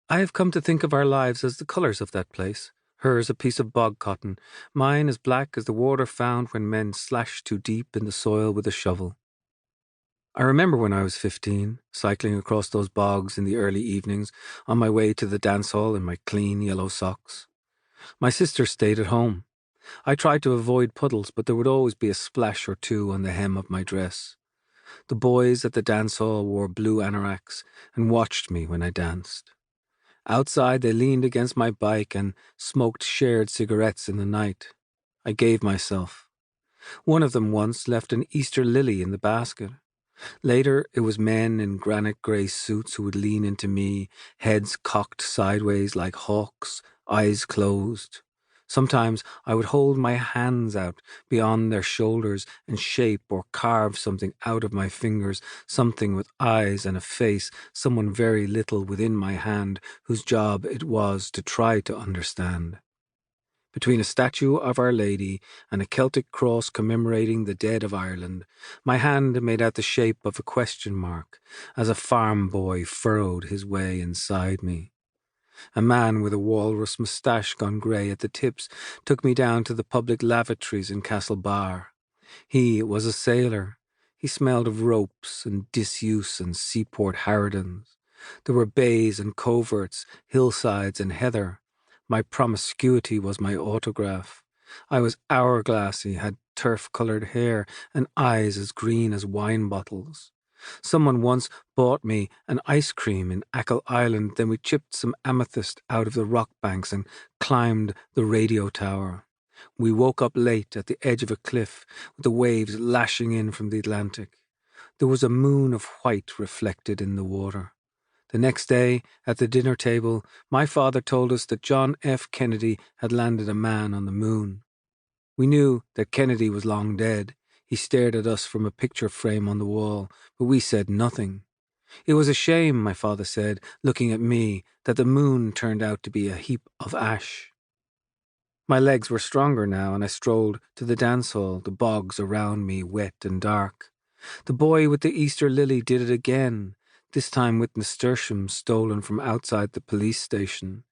I have come to think of our lives as the colours of that place. Hers a piece of bog cotton, mine as black as the water found when men slashed too deep in the soil with a shovel. I remember when I was 15, cycling across those bogs in the early evenings, on my way to the dance hall in my clean yellow socks. My sister stayed at home. I tried to avoid puddles, but there would always be a splash or two on the hem of my dress. The boys at the dance hall wore blue anoraks and watched me when I danced. Outside, they leaned against my bike and smoked shared cigarettes in the night. I gave myself. One of them once left an Easter lily in the basket. Later, it was men in granite grey suits who would lean into me, heads cocked sideways like hawks, eyes closed. Sometimes I would hold my hands out beyond their shoulders and shape or carve something out of my fingers, something with eyes and a face, someone very little within my hand, whose job it was to try to understand. Between a statue of Our Lady and a Celtic cross commemorating the dead of Ireland, my hand made out the shape of a question mark as a farm boy furrowed his way inside me. A man with a walrus moustache gone grey at the tips took me down to the public lavatories in Castlebar. He was a sailor. He smelled of ropes and disuse and seaport harridans. There were bays and coverts, hillsides and heather. My promiscuity was my autograph. I was hourglassy, had turf-coloured hair, and eyes as green as wine bottles. Someone once bought me an ice cream in Achill Island, then we chipped some amethyst out of the rock banks and climbed the radio tower. We woke up late at the edge of a cliff, with the waves lashing in from the Atlantic. There was a moon of white reflected in the water. The next day, at the dinner table, my father told us that John F. Kennedy had landed a man on the moon. We knew that Kennedy was long dead. He stared at us from a picture frame on the wall, but we said nothing. It was a shame, my father said, looking at me, that the moon turned out to be a heap of ash. My legs were stronger now, and I strolled to the dance hall, the bogs around me wet and dark. The boy with the Easter lily did it again, this time with nasturtiums stolen from outside the police station.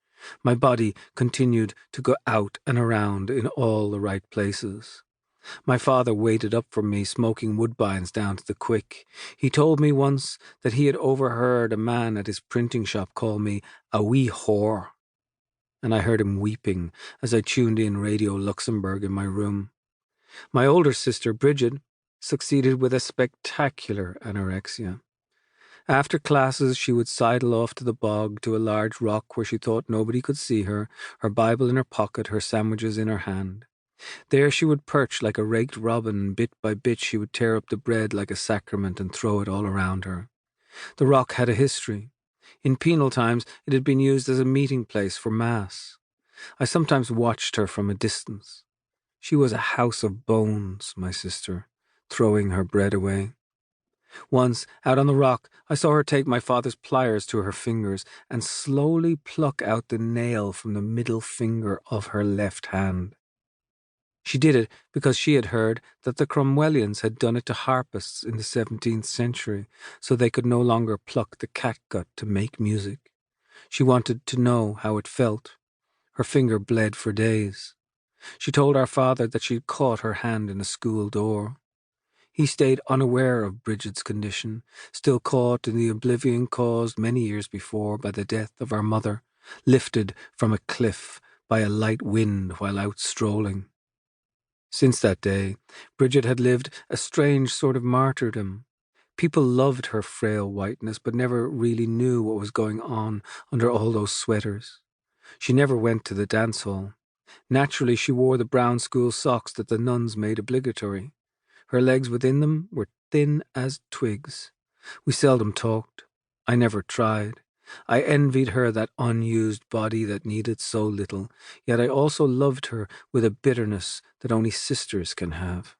My body continued to go out and around in all the right places. My father waited up for me, smoking woodbines down to the quick. He told me once that he had overheard a man at his printing shop call me a wee whore, and I heard him weeping as I tuned in Radio Luxembourg in my room. My older sister, Bridget, succeeded with a spectacular anorexia. After classes, she would sidle off to the bog, to a large rock where she thought nobody could see her, her Bible in her pocket, her sandwiches in her hand. There she would perch like a raked robin, and bit by bit she would tear up the bread like a sacrament and throw it all around her. The rock had a history. In penal times it had been used as a meeting place for mass. I sometimes watched her from a distance. She was a house of bones, my sister, throwing her bread away. Once, out on the rock, I saw her take my father's pliers to her fingers and slowly pluck out the nail from the middle finger of her left hand. She did it because she had heard that the Cromwellians had done it to harpists in the 17th century, so they could no longer pluck the catgut to make music. She wanted to know how it felt. Her finger bled for days. She told our father that she had caught her hand in a school door. He stayed unaware of Bridget's condition, still caught in the oblivion caused many years before by the death of our mother, lifted from a cliff by a light wind while out strolling. Since that day, Bridget had lived a strange sort of martyrdom. People loved her frail whiteness, but never really knew what was going on under all those sweaters. She never went to the dance hall. Naturally, she wore the brown school socks that the nuns made obligatory. Her legs within them were thin as twigs. We seldom talked. I never tried. I envied her that unused body that needed so little, yet I also loved her with a bitterness that only sisters can have.